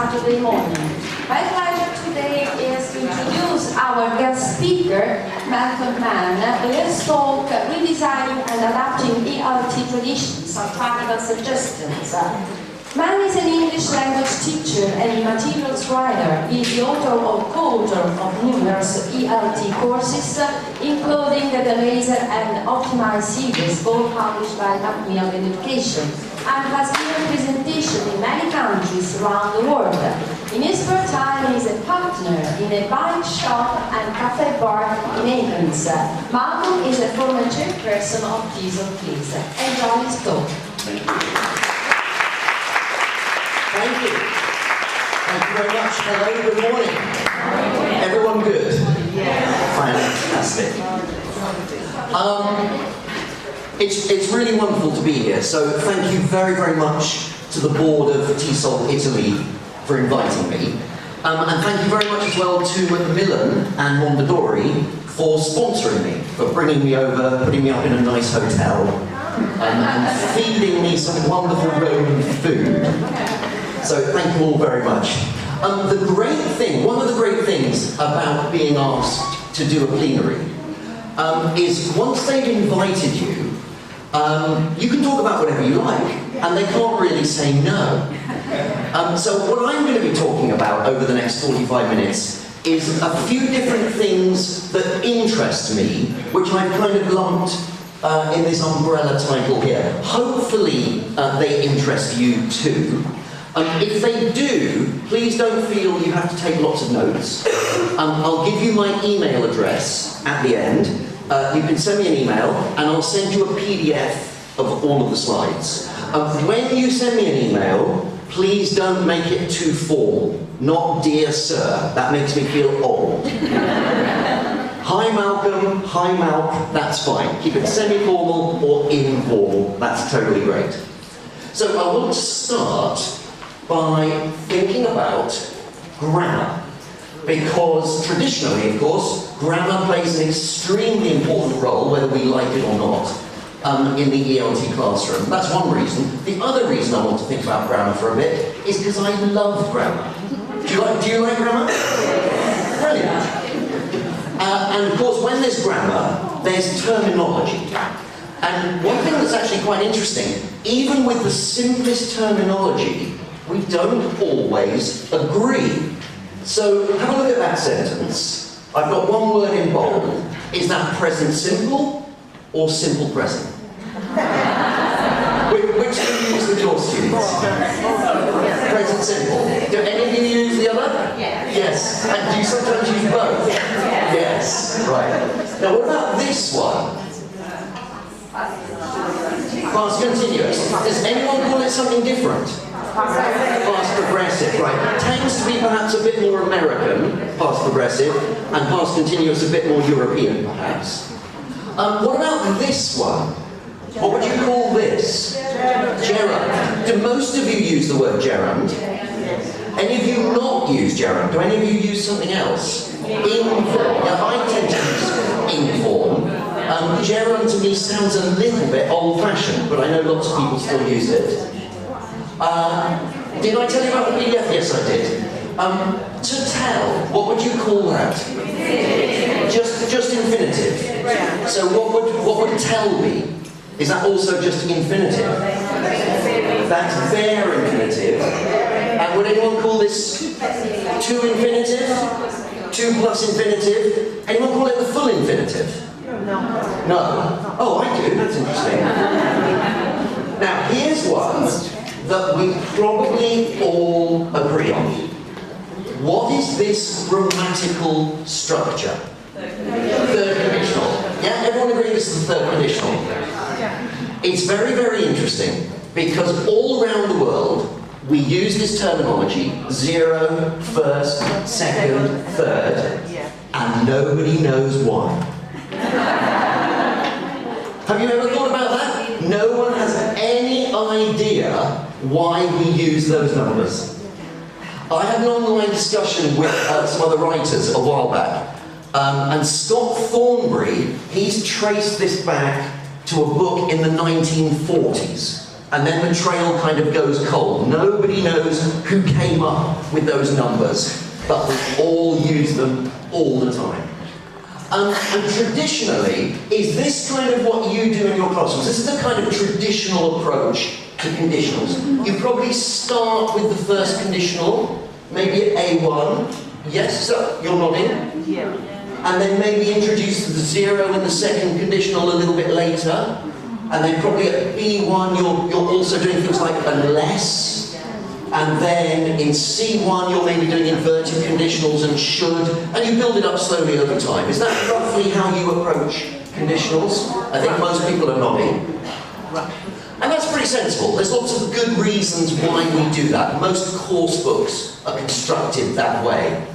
Saturday morning. My pleasure today is to introduce our guest speaker, Mann, who will talk Redesigning and Adapting ELT Traditions, some practical suggestions. Mann is an English language teacher and materials writer. He is the author or co-author of numerous ELT courses, including the Laser and Optimize series, both published by Macmillan Education, and has given presentations in many countries around the world. In his spare time, he is a partner in a bike shop and cafe bar in England. Mann is a former chairperson of Diesel Please. Enjoy his talk. Thank you. Thank you. Thank you very much. Hello, good morning. Everyone good? Yes. Fantastic. It's really wonderful to be here, so thank you very, very much to the board of TESOL Italy for inviting me. And thank you very much as well to Macmillan and Mondadori for sponsoring me, for bringing me over, putting me up in a nice hotel, and feeding me some wonderful Roman food. So thank you all very much. The great thing, one of the great things about being asked to do a plenary is once they've invited you, you can talk about whatever you like, and they can't really say no. So what I'm going to be talking about over the next 45 minutes is a few different things that interest me, which I've kind of lumped in this umbrella title here. Hopefully they interest you too. If they do, please don't feel you have to take lots of notes. I'll give you my email address at the end. You can send me an email and I'll send you a PDF of all of the slides. When you send me an email, please don't make it too formal. Not dear sir, that makes me feel old. Hi Malcolm, hi Malc, that's fine. Keep it semi-formal or informal, that's totally great. So I want to start by thinking about grammar, because traditionally, of course, grammar plays an extremely important role, whether we like it or not, in the ELT classroom. That's one reason. The other reason I want to think about grammar for a bit is because I love grammar. Do you like grammar? Brilliant. And of course, when there's grammar, there's terminology. And one thing that's actually quite interesting, even with the simplest terminology, we don't always agree. So have a look at that sentence. I've got one word in bold. Is that present simple or simple present? Which do you use with your students? Present simple. Do any of you use the other? Yes. And do you sometimes use both? Yes. Right. Now what about this one? Past continuous. Does anyone call it something different? Past progressive, right. Tends to be perhaps a bit more American, past progressive, and past continuous a bit more European, perhaps. What about this one? What would you call this? Gerund. Do most of you use the word gerund? Any of you not use gerund? Do any of you use something else? Inform. Yeah, I tend to use inform. Gerund to me sounds a little bit old-fashioned, but I know lots of people still use it. Did I tell you about the PDF? Yes, I did. To tell, what would you call that? Just infinitive. So what would tell be? Is that also just infinitive? That's their infinitive. And would anyone call this to infinitive? To plus infinitive? Anyone call it the full infinitive? No. Oh, I do. That's interesting. Now, here's one that we probably all agree on. What is this grammatical structure? Third conditional. Yeah, everyone agrees this is the third conditional. It's very, very interesting because all around the world we use this terminology, 0, first, second, third, and nobody knows why. Have you ever thought about that? No one has any idea why we use those numbers. I had an online discussion with some other writers a while back, and Scott Thornbury, he's traced this back to a book in the 1940s. And then the trail kind of goes cold. Nobody knows who came up with those numbers, but we all use them all the time. And traditionally, is this kind of what you do in your classrooms? This is the kind of traditional approach to conditionals. You probably start with the first conditional, maybe at A1. Yes, so you're nodding? Yeah. And then maybe introduce the 0 in the second conditional a little bit later. And then probably at B1 you're also doing things like unless. And then in C1 you're maybe doing inverted conditionals and should. And you build it up slowly over time. Is that roughly how you approach conditionals? I think most people are nodding. And that's pretty sensible. There's lots of good reasons why we do that. Most course books are constructed that way.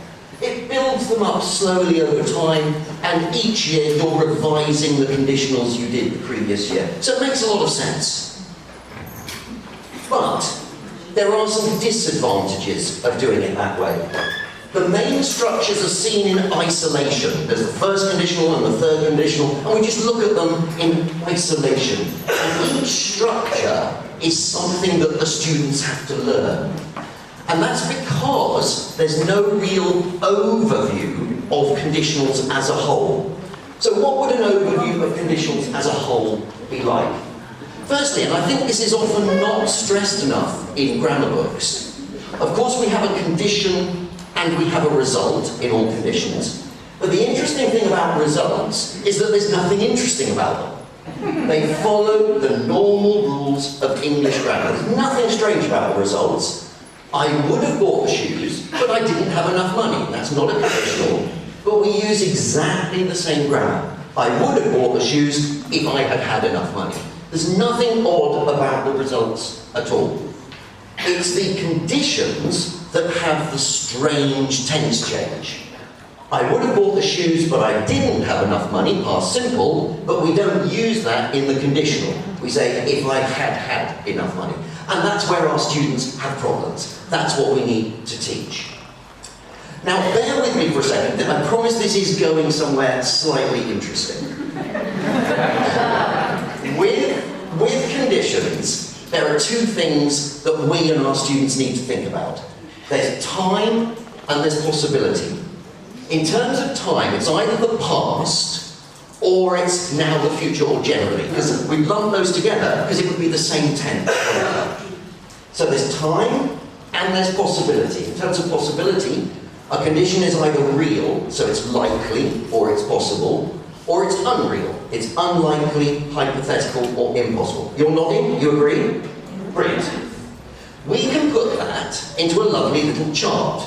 It builds them up slowly over time, and each year you're revising the conditionals you did the previous year. So it makes a lot of sense. But there are some disadvantages of doing it that way. The main structures are seen in isolation. There's the first conditional and the third conditional, and we just look at them in isolation. And each structure is something that the students have to learn. And that's because there's no real overview of conditionals as a whole. So what would an overview of conditionals as a whole be like? Firstly, and I think this is often not stressed enough in grammar books, of course we have a condition and we have a result in all conditions. But the interesting thing about results is that there's nothing interesting about them. They follow the normal rules of English grammar. There's nothing strange about the results. I would have bought the shoes, but I didn't have enough money. That's not a conditional. But we use exactly the same grammar. I would have bought the shoes if I had had enough money. There's nothing odd about the results at all. It's the conditions that have the strange tense change. I would have bought the shoes, but I didn't have enough money, past simple, but we don't use that in the conditional. We say, if I had had enough money. And that's where our students have problems. That's what we need to teach. Now, bear with me for a second. I promise this is going somewhere slightly interesting. With conditions, there are two things that we and our students need to think about. There's time and there's possibility. In terms of time, it's either the past or it's now the future or generally, because we lump those together because it would be the same tense. So there's time and there's possibility. In terms of possibility, a condition is either real, so it's likely or it's possible, or it's unreal. It's unlikely, hypothetical, or impossible. You're nodding? You agree? Brilliant. We can put that into a lovely little chart.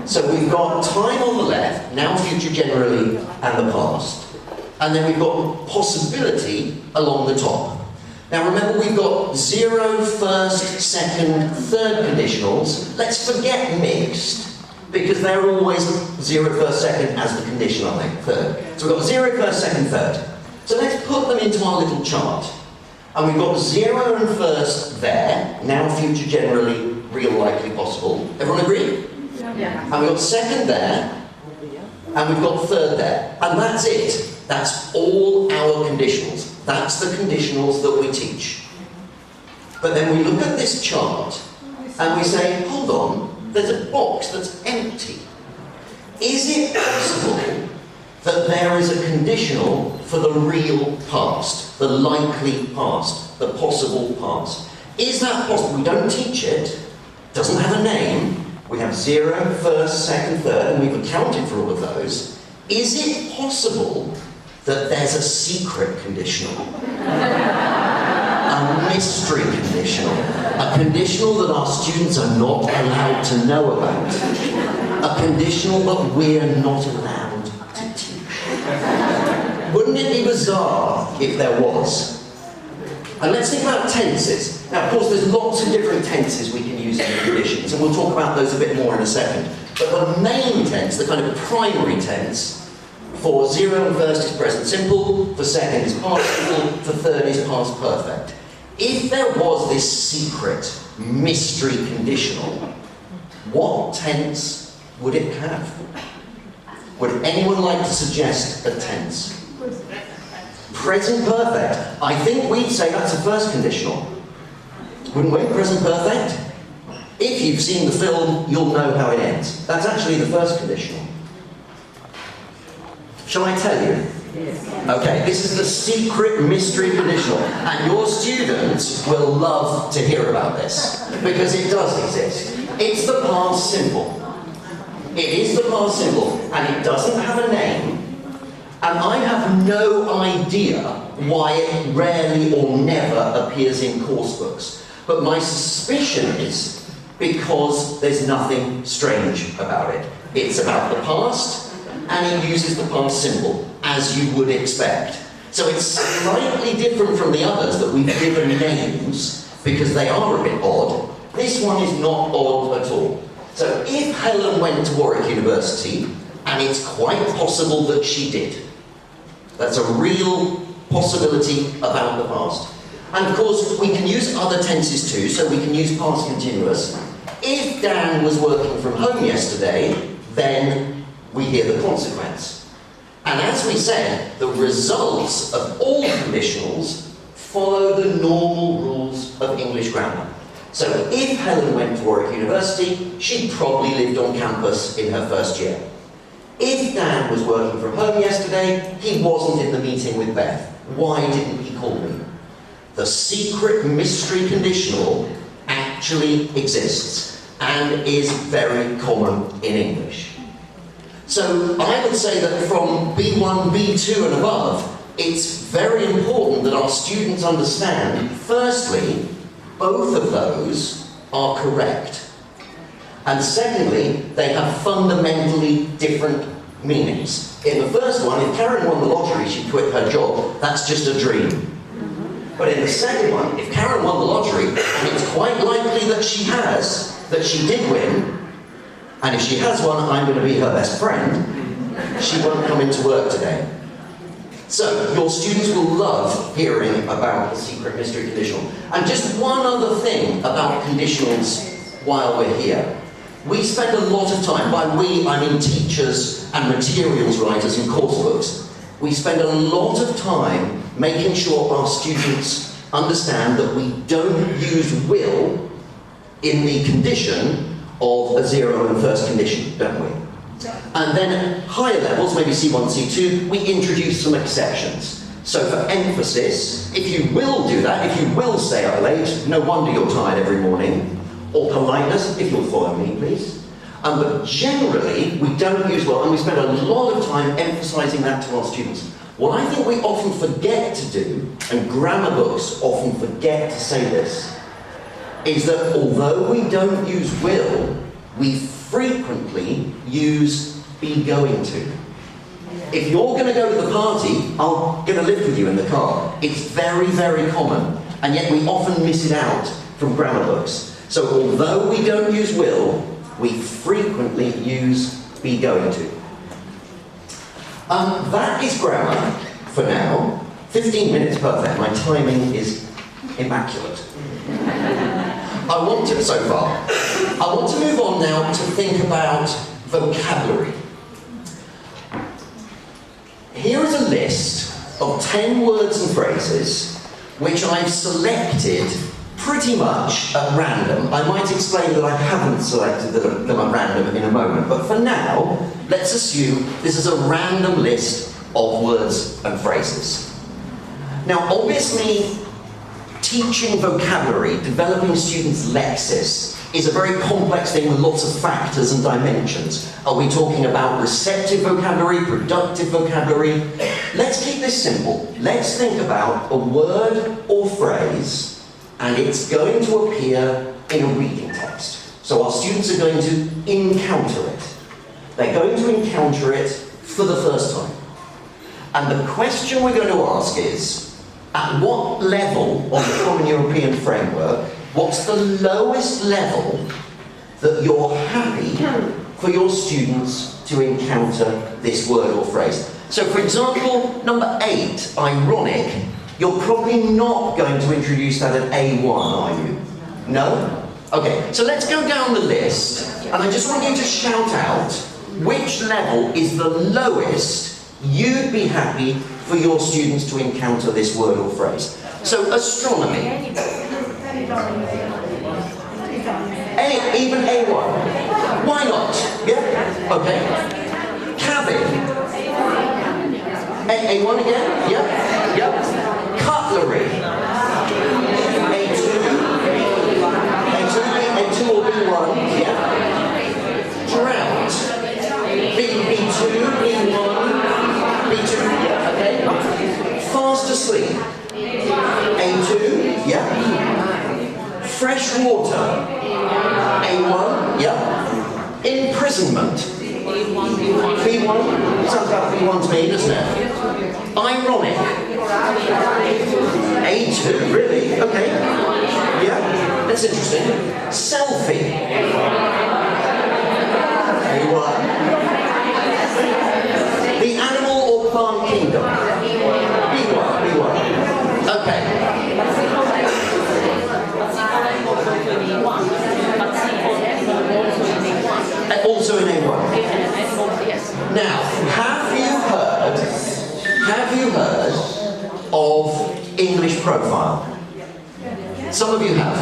So we've got time on the left, now, future, generally, and the past. And then we've got possibility along the top. Now remember, we've got 0, first, second, third conditionals. Let's forget mixed, because they're always 0, first, second as the condition, aren't they? Third. So we've got 0, first, second, third. So let's put them into our little chart. And we've got 0 and first there, now, future, generally, real, likely, possible. Everyone agree? Yeah. And we've got second there, and we've got third there. And that's it. That's all our conditionals. That's the conditionals that we teach. But then we look at this chart, and we say, hold on, there's a box that's empty. Is it possible that there is a conditional for the real past, the likely past, the possible past? Is that possible? We don't teach it, doesn't have a name. We have 0, first, second, third, and we've accounted for all of those. Is it possible that there's a secret conditional? A mystery conditional? A conditional that our students are not allowed to know about? A conditional that we're not allowed to teach? Wouldn't it be bizarre if there was? And let's think about tenses. Now, of course, there's lots of different tenses we can use in conditions, and we'll talk about those a bit more in a second. But the main tense, the kind of primary tense, for 0 and first is present simple, for second is past simple, for third is past perfect. If there was this secret, mystery conditional, what tense would it have? Would anyone like to suggest a tense? Present perfect. I think we'd say that's a first conditional. wouldn't we? Present perfect. If you've seen the film, you'll know how it ends. That's actually the first conditional. Shall I tell you? Yes. Okay, this is the secret mystery conditional, and your students will love to hear about this, because it does exist. It's the past simple. It is the past simple, and it doesn't have a name, and I have no idea why it rarely or never appears in course books. But my suspicion is because there's nothing strange about it. It's about the past, and it uses the past simple, as you would expect. So it's slightly different from the others that we've given names, because they are a bit odd. This one is not odd at all. So if Helen went to Warwick University, and it's quite possible that she did, that's a real possibility about the past. And of course, we can use other tenses too, so we can use past continuous. If Dan was working from home yesterday, then we hear the consequence. And as we said, the results of all conditionals follow the normal rules of English grammar. So if Helen went to Warwick University, she probably lived on campus in her first year. If Dan was working from home yesterday, he wasn't in the meeting with Beth. Why didn't he call me? The secret mystery conditional actually exists and is very common in English. So I would say that from B1, B2 and above, it's very important that our students understand, firstly, both of those are correct. And secondly, they have fundamentally different meanings. In the first one, if Karen won the lottery, she'd quit her job. That's just a dream. But in the second one, if Karen won the lottery, and it's quite likely that she did win, and if she has one, I'm going to be her best friend, she won't come into work today. So, your students will love hearing about the secret mystery conditional. And just one other thing about conditionals while we're here. We spend a lot of time, by we I mean teachers and materials writers in course books, we spend a lot of time making sure our students understand that we don't use will in the condition of a zero and first condition, don't we? And then at higher levels, maybe C1, C2, we introduce some exceptions. So for emphasis, if you will do that, if you will stay up late, no wonder you're tired every morning. Or politeness, if you'll follow me, please. But generally, we don't use will, and we spend a lot of time emphasizing that to our students. What I think we often forget to do, and grammar books often forget to say this, is that although we don't use will, we frequently use be going to. If you're going to go to the party, I'm going to live with you in the car. It's very, very common, and yet we often miss it out from grammar books. So although we don't use will, we frequently use be going to. That is grammar for now. 15 minutes perfect. My timing is immaculate. I want to move on now to think about vocabulary. Here is a list of 10 words and phrases which I've selected pretty much at random. I might explain that I haven't selected them at random in a moment, but for now, let's assume this is a random list of words and phrases. Now, obviously, teaching vocabulary, developing students' lexis, is a very complex thing with lots of factors and dimensions. Are we talking about receptive vocabulary, productive vocabulary? Let's keep this simple. Let's think about a word or phrase, and it's going to appear in a reading text. So our students are going to encounter it. They're going to encounter it for the first time. And the question we're going to ask is, at what level of the Common European Framework, what's the lowest level that you're happy for your students to encounter this word or phrase? So for example, number 8, ironic, you're probably not going to introduce that at A1, are you? No? Okay, so let's go down the list, and I just want you to shout out which level is the lowest you'd be happy for your students to encounter this word or phrase. So astronomy. Even A1. Why not? Yeah? Okay. Cabin. A1 again? Yep. Yep. Cutlery. A2. A2 or B1. Yeah. Drought. B2, B1, B2, yeah, okay. Fast asleep. A2, yeah. Fresh water. A1, yeah. Imprisonment. B1, sounds about B1 to me, doesn't it? Ironic. A2, really? Okay. Yeah, that's interesting. Selfie. A1. The animal or plant kingdom. B1. Okay. Also in A1. Now, have you heard of English profile? Some of you have.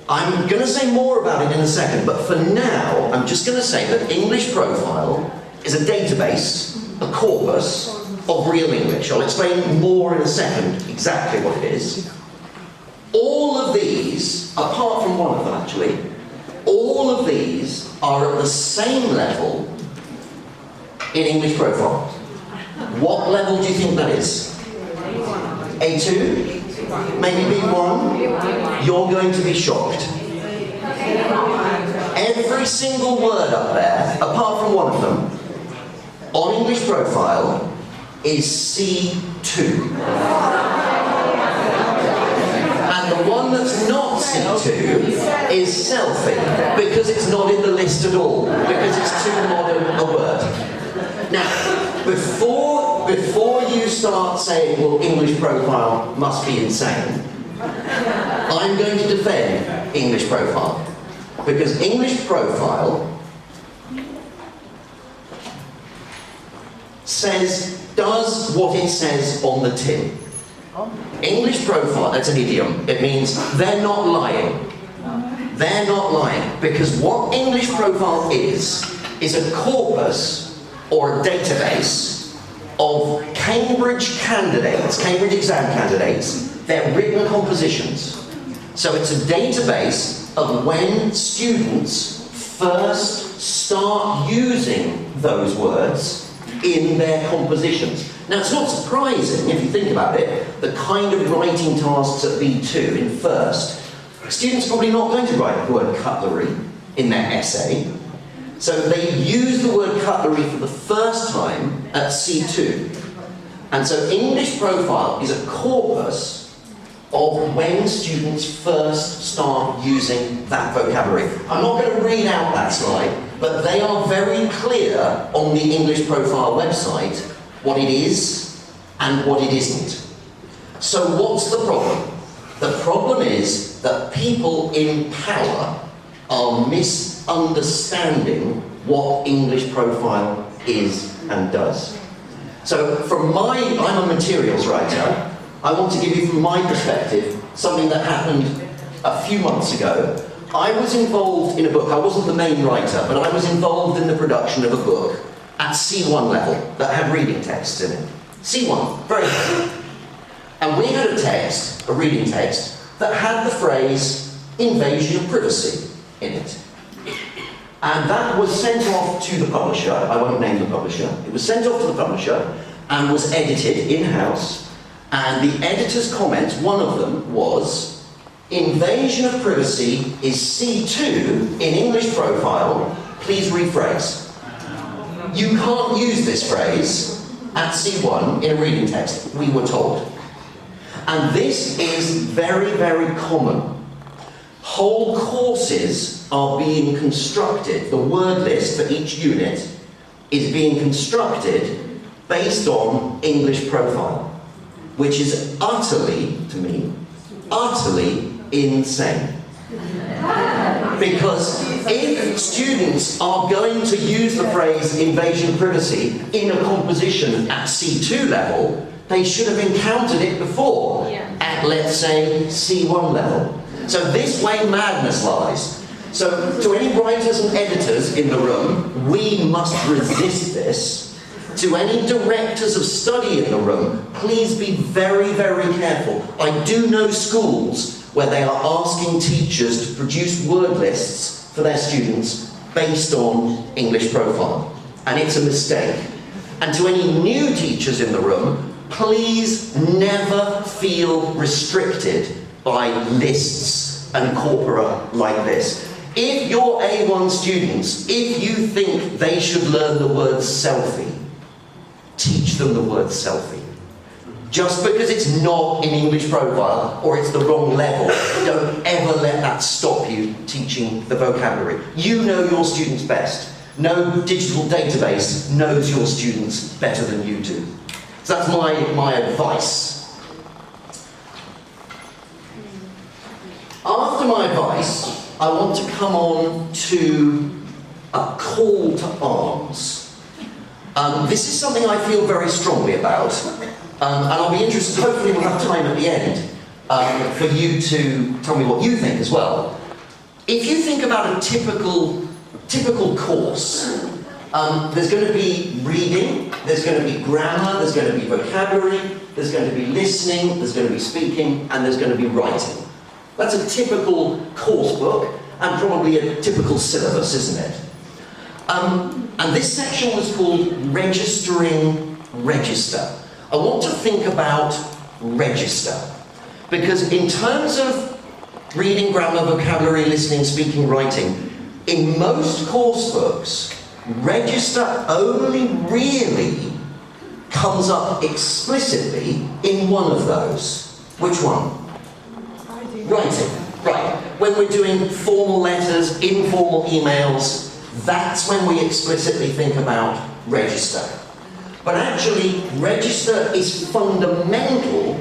I'm going to say more about it in a second, but for now, I'm just going to say that English profile is a database, a corpus of real English. I'll explain more in a second exactly what it is. All of these, apart from one of them actually, all of these are at the same level in English profile. What level do you think that is? A2? Maybe B1? You're going to be shocked. Every single word up there, apart from one of them, on English profile is C2. And the one that's not C2 is selfie, because it's not in the list at all, because it's too modern a word. Now, before you start saying, well, English profile must be insane, I'm going to defend English profile. Because English profile does what it says on the tin. English profile, that's an idiom. It means they're not lying. They're not lying. Because what English profile is a corpus or a database of Cambridge exam candidates, their written compositions. So it's a database of when students first start using those words in their compositions. Now, it's not surprising, if you think about it, the kind of writing tasks at B2 in first, students are probably not going to write the word cutlery in their essay. So they use the word cutlery for the first time at C2. And so English profile is a corpus of when students first start using that vocabulary. I'm not going to read out that slide, but they are very clear on the English profile website what it is and what it isn't. So what's the problem? The problem is that people in power are misunderstanding what English profile is and does. So I'm a materials writer. I want to give you from my perspective something that happened a few months ago. I was involved in a book. I wasn't the main writer, but I was involved in the production of a book at C1 level that had reading texts in it. C1, very good. And we had a reading text, that had the phrase invasion of privacy in it. And that was sent off to the publisher. I won't name the publisher. It was sent off to the publisher and was edited in-house. And the editor's comments, one of them was, invasion of privacy is C2 in English profile, please rephrase. You can't use this phrase at C1 in a reading text, we were told. And this is very, very common. Whole courses are being constructed, the word list for each unit is being constructed based on English profile, which is utterly, to me, utterly insane. Because if students are going to use the phrase invasion privacy in a composition at C2 level, they should have encountered it before at, let's say, C1 level. So this way madness lies. So to any writers and editors in the room, we must resist this. To any directors of study in the room, please be very, very careful. I do know schools where they are asking teachers to produce word lists for their students based on English profile. And it's a mistake. And to any new teachers in the room, please never feel restricted by lists and corpora like this. If your A1 students, if you think they should learn the word selfie, teach them the word selfie. Just because it's not in English profile or it's the wrong level, don't ever let that stop you teaching the vocabulary. You know your students best. No digital database knows your students better than you do. So that's my advice. After my advice, I want to come on to a call to arms. This is something I feel very strongly about, and I'll be interested, hopefully we'll have time at the end, for you to tell me what you think as well. If you think about a typical course, there's going to be reading, there's going to be grammar, there's going to be vocabulary, there's going to be listening, there's going to be speaking, and there's going to be writing. That's a typical course book, and probably a typical syllabus, isn't it? And this section was called Registering Register. I want to think about register, because in terms of reading, grammar, vocabulary, listening, speaking, writing, in most course books, register only really comes up explicitly in one of those. Which one? Writing. Right. When we're doing formal letters, informal emails, that's when we explicitly think about register. But actually, register is fundamental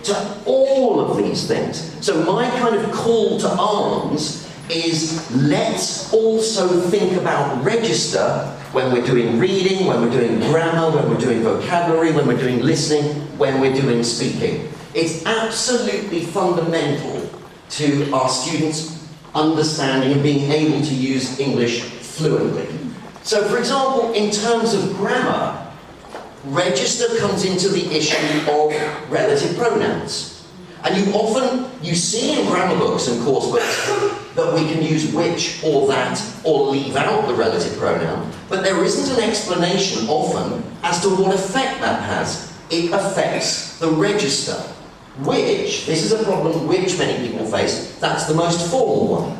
to all of these things. So my kind of call to arms is, let's also think about register when we're doing reading, when we're doing grammar, when we're doing vocabulary, when we're doing listening, when we're doing speaking. It's absolutely fundamental to our students understanding and being able to use English fluently. So for example, in terms of grammar, register comes into the issue of relative pronouns. And you see in grammar books and course books that we can use which or that or leave out the relative pronoun, but there isn't an explanation often as to what effect that has. It affects the register, which, this is a problem which many people face, that's the most formal one.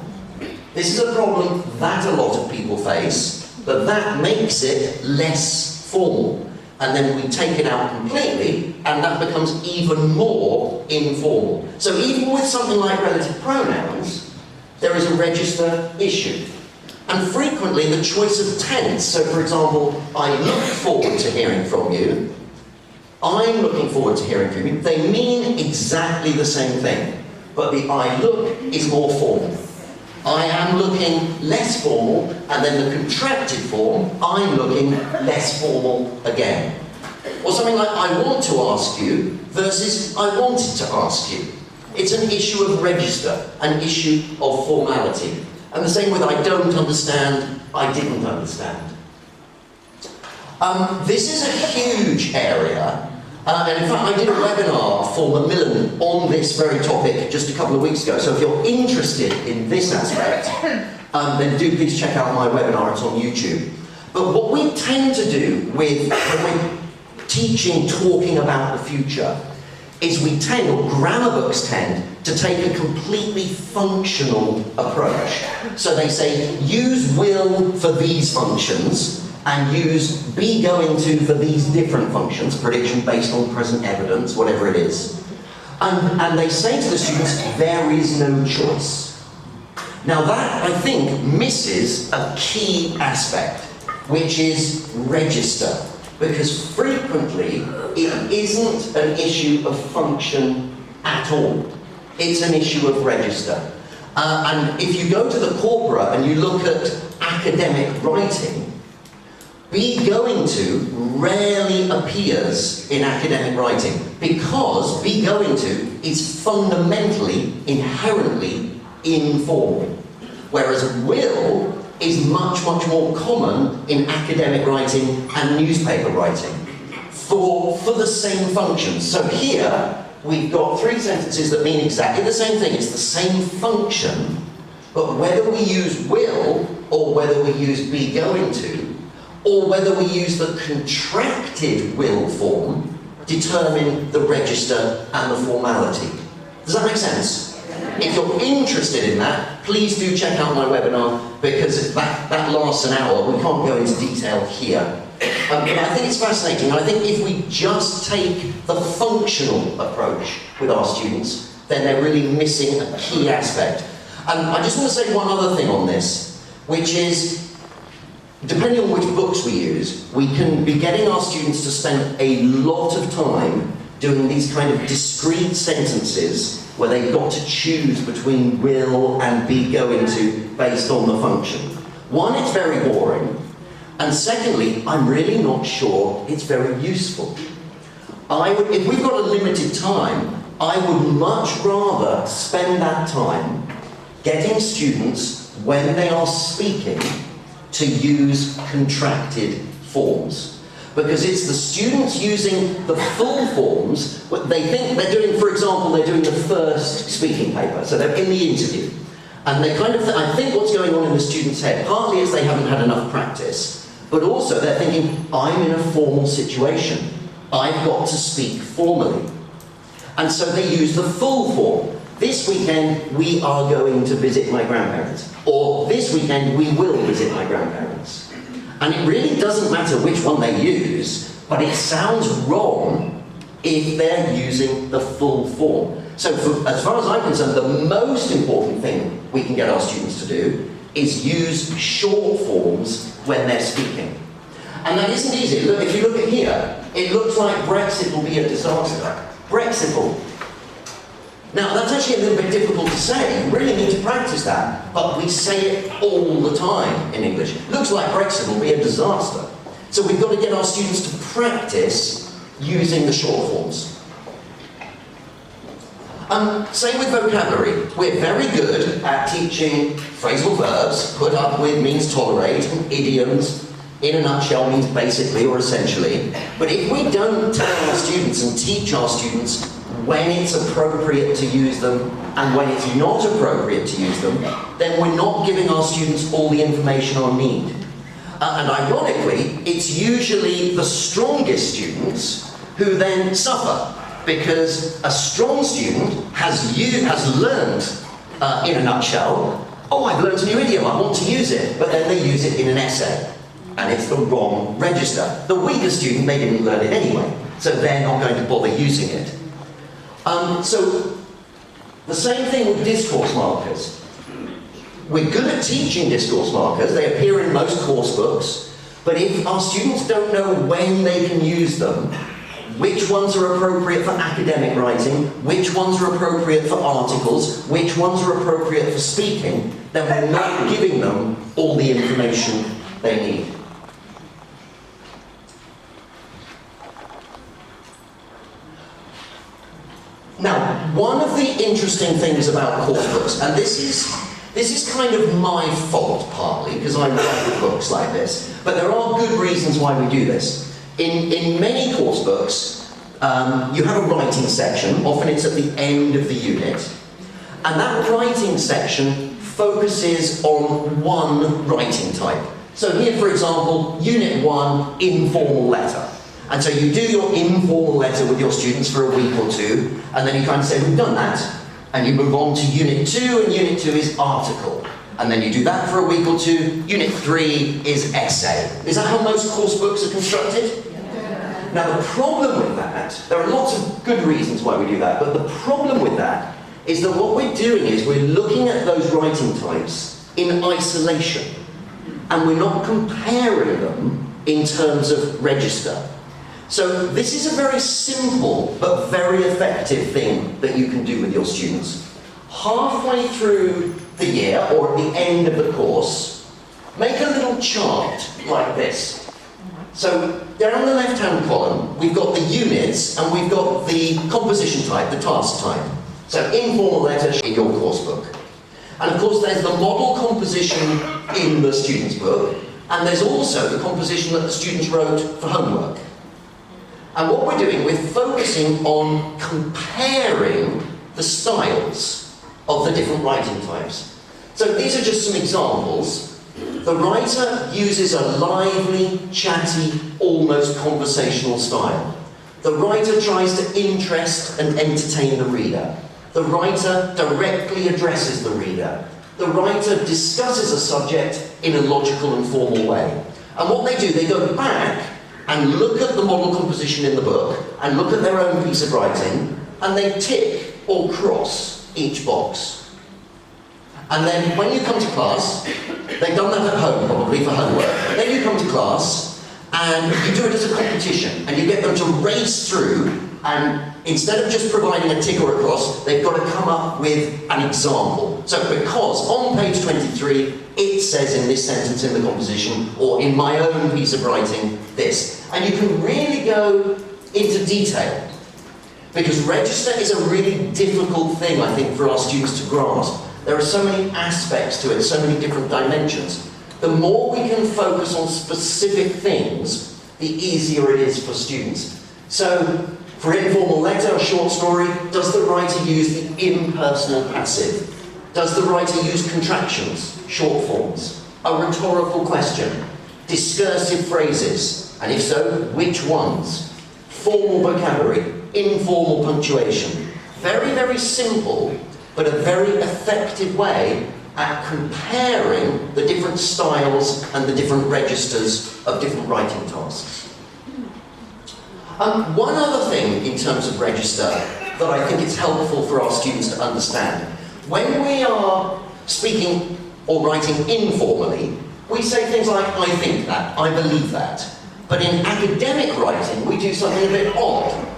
This is a problem that a lot of people face, but that makes it less formal. And then we take it out completely, and that becomes even more informal. So even with something like relative pronouns, there is a register issue. And frequently the choice of tense, so for example, I look forward to hearing from you, I'm looking forward to hearing from you, they mean exactly the same thing, but the I look is more formal. I am looking less formal, and then the contracted form, I'm looking less formal again. Or something like, I want to ask you, versus I wanted to ask you. It's an issue of register, an issue of formality. And the same with I don't understand, I didn't understand. This is a huge area. And in fact, I did a webinar for Macmillan on this very topic just a couple of weeks ago. So if you're interested in this aspect, then do please check out my webinar, it's on YouTube. But what we tend to do when we're teaching, talking about the future, is we tend, or grammar books tend, to take a completely functional approach. So they say, use will for these functions, and use be going to for these different functions, prediction based on present evidence, whatever it is. And they say to the students, there is no choice. Now that, I think, misses a key aspect, which is register. Because frequently, it isn't an issue of function at all. It's an issue of register. And if you go to the corpora and you look at academic writing, Be going to rarely appears in academic writing because be going to is fundamentally, inherently informal, whereas will is much, much more common in academic writing and newspaper writing for the same functions. So here, we've got three sentences that mean exactly the same thing. It's the same function, but whether we use will or whether we use be going to, or whether we use the contracted will form, determine the register and the formality. Does that make sense? If you're interested in that, please do check out my webinar, because that lasts an hour. We can't go into detail here. But I think it's fascinating. I think if we just take the functional approach with our students, then they're really missing a key aspect. And I just want to say one other thing on this, which is, depending on which books we use, we can be getting our students to spend a lot of time doing these kind of discrete sentences where they've got to choose between will and be going to based on the function. One, it's very boring, and secondly, I'm really not sure it's very useful. If we've got a limited time, I would much rather spend that time getting students, when they are speaking, to use contracted forms. Because it's the students using the full forms, they think they're doing, for example, they're doing the first speaking paper, so they're in the interview. And they kind of, I think what's going on in the student's head, partly is they haven't had enough practice, but also they're thinking, I'm in a formal situation. I've got to speak formally. And so they use the full form. This weekend, we are going to visit my grandparents. Or this weekend, we will visit my grandparents. And it really doesn't matter which one they use, but it sounds wrong if they're using the full form. So as far as I'm concerned, the most important thing we can get our students to do is use short forms when they're speaking. And that isn't easy. Look, if you look at here, it looks like Brexit will be a disaster. Brexit will. Now, that's actually a little bit difficult to say. You really need to practice that. But we say it all the time in English. Looks like Brexit will be a disaster. So we've got to get our students to practice using the short forms. Same with vocabulary. We're very good at teaching phrasal verbs. Put up with means tolerate, and idioms, in a nutshell, means basically or essentially. But if we don't tell our students and teach our students when it's appropriate to use them and when it's not appropriate to use them, then we're not giving our students all the information on need. And ironically, it's usually the strongest students who then suffer, because a strong student has learned, in a nutshell, oh, I've learned a new idiom, I want to use it, but then they use it in an essay, and it's the wrong register. The weaker student, they didn't learn it anyway, so they're not going to bother using it. So, the same thing with discourse markers. We're good at teaching discourse markers, they appear in most course books, but if our students don't know when they can use them, which ones are appropriate for academic writing, which ones are appropriate for articles, which ones are appropriate for speaking, then we're not giving them all the information they need. Now, one of the interesting things about course books, and this is kind of my fault partly, because I write books like this, but there are good reasons why we do this. In many course books, you have a writing section, often it's at the end of the unit, and that writing section focuses on one writing type. So here, for example, Unit 1, informal letter. And so you do your informal letter with your students for a week or two, and then you kind of say, we've done that, and you move on to Unit 2, and Unit 2 is article. And then you do that for a week or two. Unit 3 is essay. Is that how most course books are constructed? Yeah. Now the problem with that, there are lots of good reasons why we do that, but the problem with that is that what we're doing is we're looking at those writing types in isolation, and we're not comparing them in terms of register. So this is a very simple but very effective thing that you can do with your students. Halfway through the year, or at the end of the course, make a little chart like this. So down the left-hand column, we've got the units and we've got the composition type, the task type. So informal letter in your course book. And of course there's the model composition in the student's book, and there's also the composition that the students wrote for homework. And what we're doing, we're focusing on comparing the styles of the different writing types. So these are just some examples. The writer uses a lively, chatty, almost conversational style. The writer tries to interest and entertain the reader. The writer directly addresses the reader. The writer discusses a subject in a logical and formal way. And what they do, they go back and look at the model composition in the book and look at their own piece of writing, and they tick or cross each box. And then when you come to class, they've done that at home probably for homework, then you come to class and you do it as a competition and you get them to race through, and instead of just providing a tick or a cross, they've got to come up with an example. So because on page 23 it says in this sentence in the composition, or in my own piece of writing, this. And you can really go into detail, because register is a really difficult thing, I think, for our students to grasp. There are so many aspects to it, so many different dimensions. The more we can focus on specific things, the easier it is for students. So, for informal letter, a short story, does the writer use the impersonal passive? Does the writer use contractions, short forms? A rhetorical question? Discursive phrases? And if so, which ones? Formal vocabulary? Informal punctuation? Very, very simple, but a very effective way at comparing the different styles and the different registers of different writing tasks. One other thing in terms of register that I think it's helpful for our students to understand. When we are speaking or writing informally, we say things like, I think that, I believe that. But in academic writing, we do something a bit odd.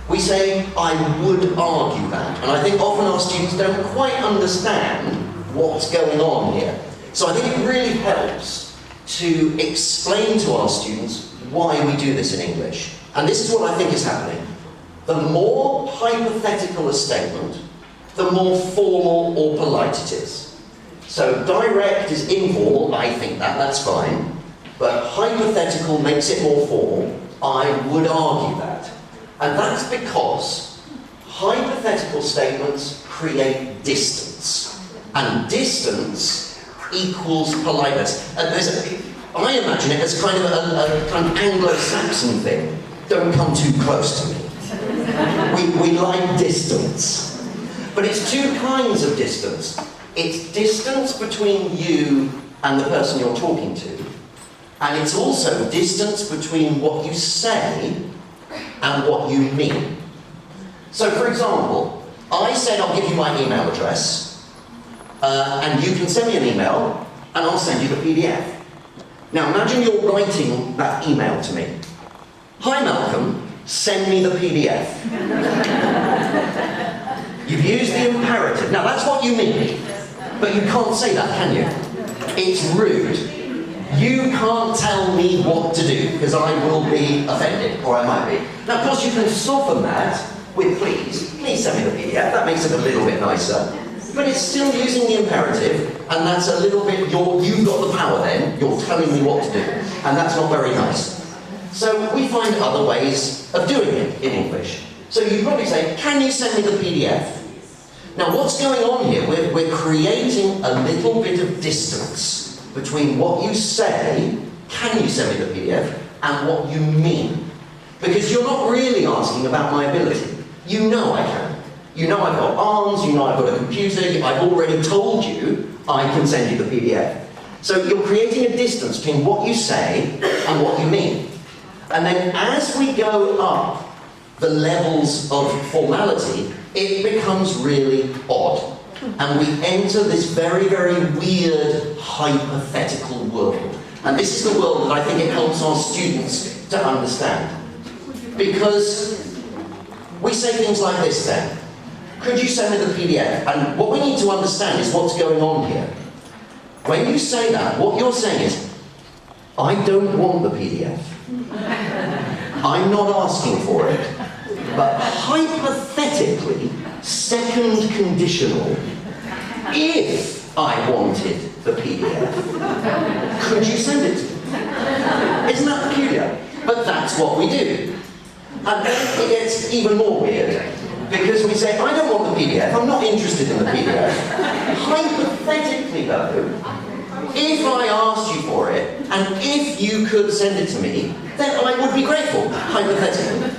We say, I would argue that. And I think often our students don't quite understand what's going on here. So I think it really helps to explain to our students why we do this in English. And this is what I think is happening. The more hypothetical a statement, the more formal or polite it is. So direct is informal, I think that, that's fine. But hypothetical makes it more formal, I would argue that. And that's because hypothetical statements create distance. And distance equals politeness. And I imagine it as kind of a kind of Anglo-Saxon thing. Don't come too close to me. We like distance. But it's two kinds of distance. It's distance between you and the person you're talking to. And it's also distance between what you say and what you mean. So for example, I said I'll give you my email address, and you can send me an email, and I'll send you the PDF. Now imagine you're writing that email to me. Hi Malcolm, send me the PDF. You've used the imperative. Now that's what you mean, but you can't say that, can you? It's rude. You can't tell me what to do, because I will be offended, or I might be. Now of course you can soften that with please send me the PDF, that makes it a little bit nicer. But it's still using the imperative, and that's a little bit, you've got the power then, you're telling me what to do, and that's not very nice. So we find other ways of doing it in English. So you probably say, can you send me the PDF? Now what's going on here? We're creating a little bit of distance between what you say, can you send me the PDF, and what you mean. Because you're not really asking about my ability. You know I can. You know I've got arms, you know I've got a computer, I've already told you I can send you the PDF. So you're creating a distance between what you say and what you mean. And then as we go up the levels of formality, it becomes really odd. And we enter this very, very weird, hypothetical world. And this is the world that I think it helps our students to understand. Because we say things like this then. Could you send me the PDF? And what we need to understand is what's going on here. When you say that, what you're saying is, I don't want the PDF. I'm not asking for it, but hypothetically, second conditional, if I wanted the PDF, could you send it to me? Isn't that peculiar? But that's what we do. And then it gets even more weird, because we say, I don't want the PDF, I'm not interested in the PDF. Hypothetically though, if I asked you for it, and if you could send it to me, then I would be grateful, hypothetically.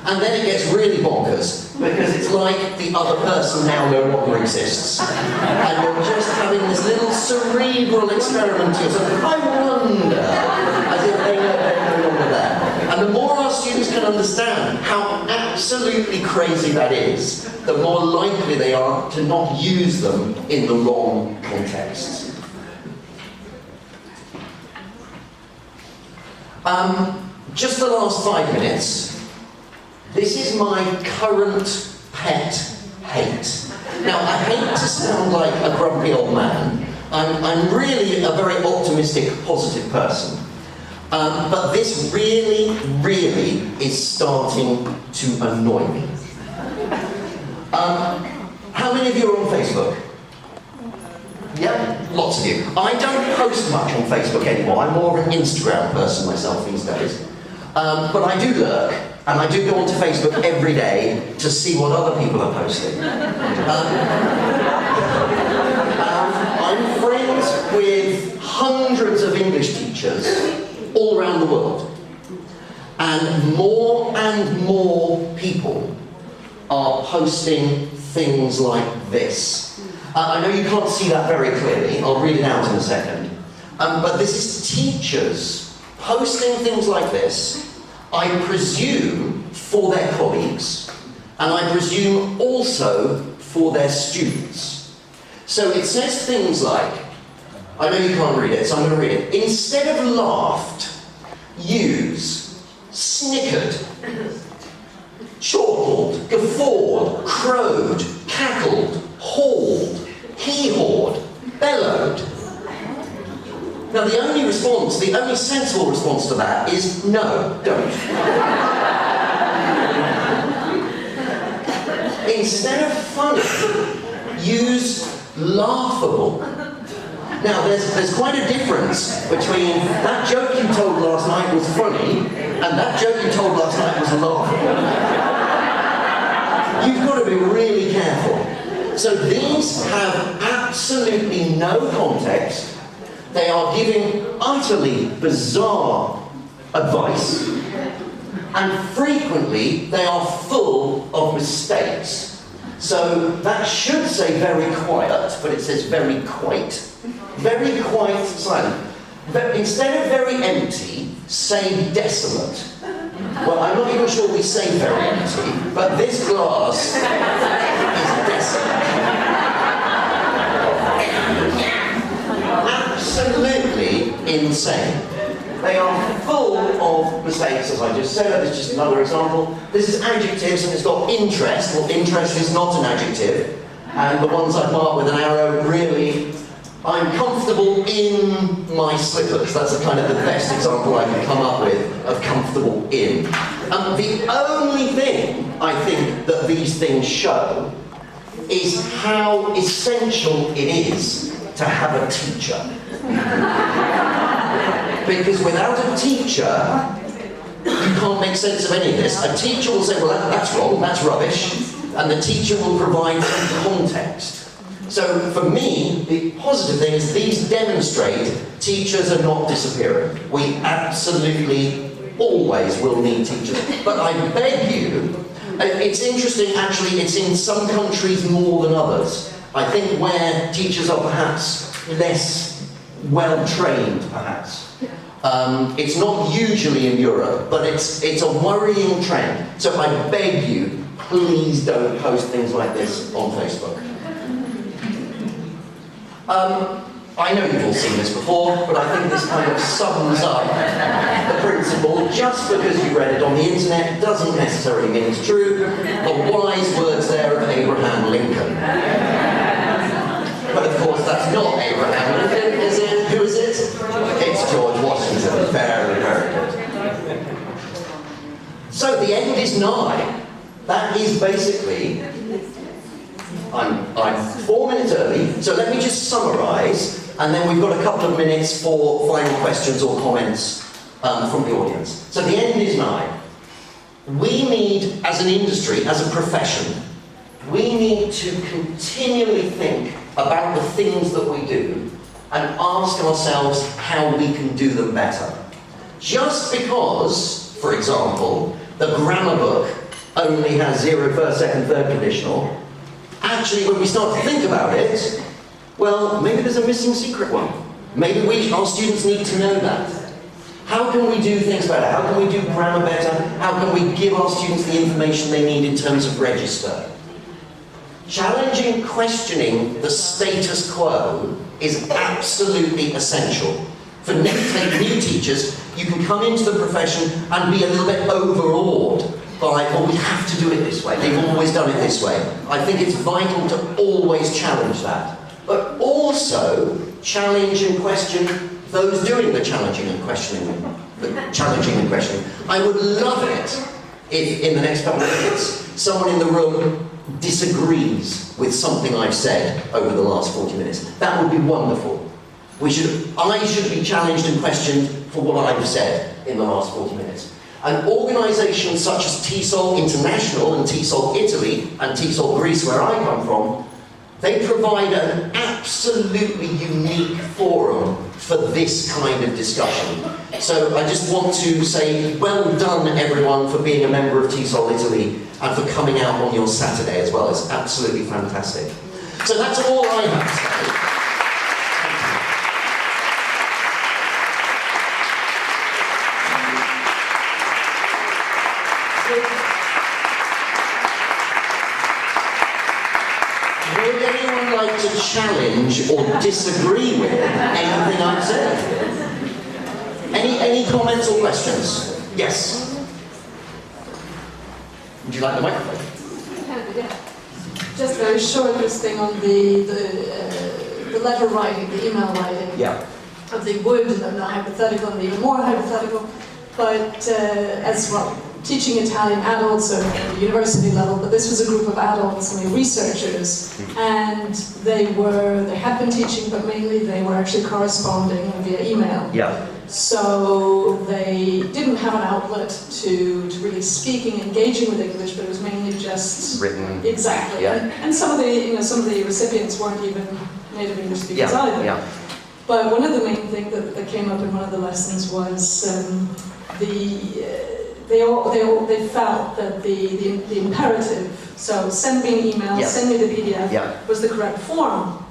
And then it gets really bonkers, because it's like the other person now no longer exists. And you're just having this little cerebral experiment to yourself. I wonder, as if they're no longer there. And the more our students can understand how absolutely crazy that is, the more likely they are to not use them in the wrong contexts. Just the last 5 minutes. This is my current pet hate. Now, I hate to sound like a grumpy old man. I'm really a very optimistic, positive person. But this really, really is starting to annoy me. How many of you are on Facebook? Yeah, lots of you. I don't post much on Facebook anymore. I'm more of an Instagram person myself these days. But I do lurk, and I do go onto Facebook every day to see what other people are posting. I'm friends with hundreds of English teachers all around the world. And more people are posting things like this. I know you can't see that very clearly. I'll read it out in a second. But this is teachers posting things like this, I presume, for their colleagues, and I presume also for their students. So it says things like, I know you can't read it, so I'm going to read it. Instead of laughed, use snickered, chortled, guffawed, crowed, cackled, hauled, hee-hawed, bellowed. Now the only sensible response to that is no, don't. Instead of funny, use laughable. Now there's quite a difference between that joke you told last night was funny and that joke you told last night was laughable. You've got to be really careful. So these have absolutely no context. They are giving utterly bizarre advice, and frequently they are full of mistakes. So that should say very quiet, but it says very quite. Very quite silent. But instead of very empty, say desolate. Well, I'm not even sure we say very empty, but this glass is desolate. Absolutely insane. They are full of mistakes, as I just said. This is just another example. This is adjectives, and it's got interest. Well, interest is not an adjective. And the ones I've marked with an arrow, really, I'm comfortable in my slippers. That's kind of the best example I can come up with of comfortable in. The only thing I think that these things show is how essential it is to have a teacher. Because without a teacher, you can't make sense of any of this. A teacher will say, well, that's wrong, that's rubbish, and the teacher will provide some context. So for me, the positive thing is these demonstrate teachers are not disappearing. We absolutely always will need teachers. But I beg you, it's interesting actually, it's in some countries more than others. I think where teachers are perhaps less well-trained, perhaps. It's not usually in Europe, but it's a worrying trend. So I beg you, please don't post things like this on Facebook. I know you've all seen this before, but I think this kind of sums up the principle. Just because you read it on the internet doesn't necessarily mean it's true. The wise words there of Abraham Lincoln. But of course, that's not Abraham Lincoln, is it? Who is it? It's George Washington. Very, very So the end is nigh. That is basically, I'm 4 minutes early, so let me just summarise, and then we've got a couple of minutes for final questions or comments from the audience. So the end is nigh. We need, as an industry, as a profession, we need to continually think about the things that we do and ask ourselves how we can do them better. Just because, for example, the grammar book only has 0, first, second, third conditional, actually when we start to think about it, well, maybe there's a missing secret one. Maybe our students need to know that. How can we do things better? How can we do grammar better? How can we give our students the information they need in terms of register? Challenging, questioning the status quo is absolutely essential. For new teachers, you can come into the profession and be a little bit overawed by, well, we have to do it this way. They've always done it this way. I think it's vital to always challenge that. But also challenge and question those doing the challenging and questioning. I would love it if in the next couple of minutes someone in the room disagrees with something I've said over the last 40 minutes. That would be wonderful. I should be challenged and questioned for what I've said in the last 40 minutes. And organisations such as TESOL International and TESOL Italy and TESOL Greece, where I come from, they provide an absolutely unique forum for this kind of discussion. So I just want to say well done everyone for being a member of TESOL Italy and for coming out on your Saturday as well. It's absolutely fantastic. So that's all I have to say. Would anyone like to challenge or disagree with anything I've said? Any comments or questions? Yes? Would you like the microphone? Yeah. Just very short, this thing on the letter writing, the email writing. Yeah. Of the would and the hypothetical and the even more hypothetical. But as well, teaching Italian adults at the university level, but this was a group of adults, I mean researchers, and they had been teaching, but mainly they were actually corresponding via email. Yeah. So they didn't have an outlet to really speaking, engaging with English, but it was mainly just written. Exactly. Yeah. And some of the recipients weren't even native English speakers either. Yeah. But one of the main things that came up in one of the lessons was they felt that the imperative, so send me an email, send me the PDF, was the correct form.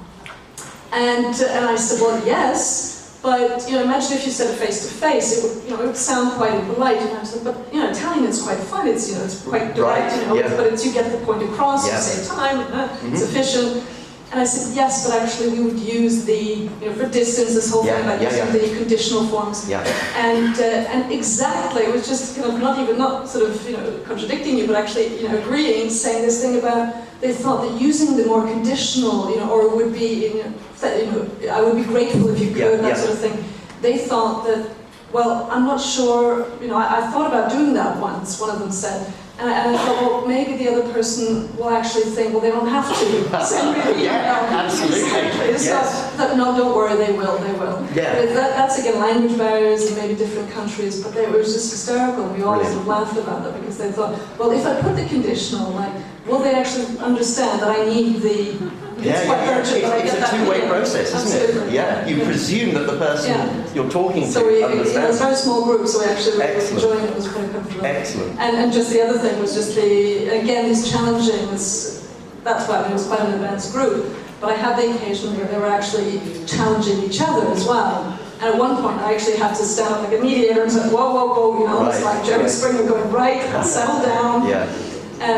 And I said, well, yes, but imagine if you said it face to face, it would sound quite impolite. And I said, but Italian is quite fun. It's it's quite direct, but you get the point across, you save time, it's efficient. And I said, yes, but actually we would use the, for distance, this whole thing about using the conditional forms. Yeah. And exactly, it was just not sort of, contradicting you, but actually, agreeing, saying this thing about, they thought that using the more conditional, or it would be, I would be grateful if you could, that sort of thing. They thought that, well, I'm not sure, I thought about doing that once, one of them said. And I thought, well, maybe the other person will actually think, well, they don't have to send me the email. Absolutely. So, no, don't worry, they will. Yeah. But that's again language barriers in maybe different countries, but it was just hysterical. We all sort of laughed about it because they thought, well, if I put the conditional, will they actually understand that I need the... It's a two-way process, isn't it? Yeah, you presume that the person you're talking to understands. It was a very small group, so we actually were enjoying it. It was quite comfortable. Excellent. And just the other thing was just this challenging, that's why it was quite an advanced group, but I had the occasion where they were actually challenging each other as well. And at one point I actually had to stand up like a mediator and say, whoa, it's like Jerry Springer going, settle down. Yeah.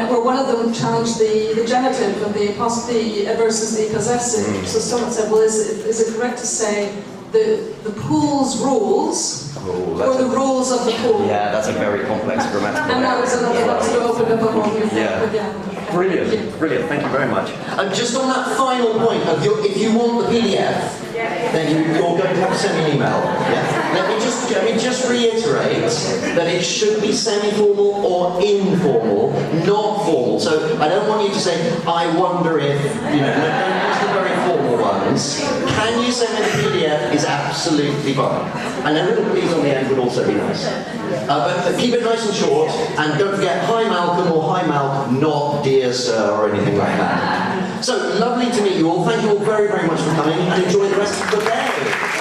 Where one of them challenged the genitive and the apostrophe versus the possessive. So someone said, well, is it correct to say the pool's rules or the rules of the pool? Yeah, that's a very complex grammatical And that was enough to open up a whole new thing. Brilliant, brilliant. Thank you very much. And just on that final point of if you want the PDF, then you're going to have to send me an email. Yeah? Let me just reiterate that it should be semi-formal or informal, not formal. So I don't want you to say, I wonder if, don't use the very formal ones. Can you send me the PDF is absolutely fine. And a little please on the end would also be nice. But keep it nice and short, and don't forget, hi Malcolm or hi Malcolm, not dear sir or anything like that. So, lovely to meet you all. Thank you all very, very much for coming, and enjoy the rest of the day.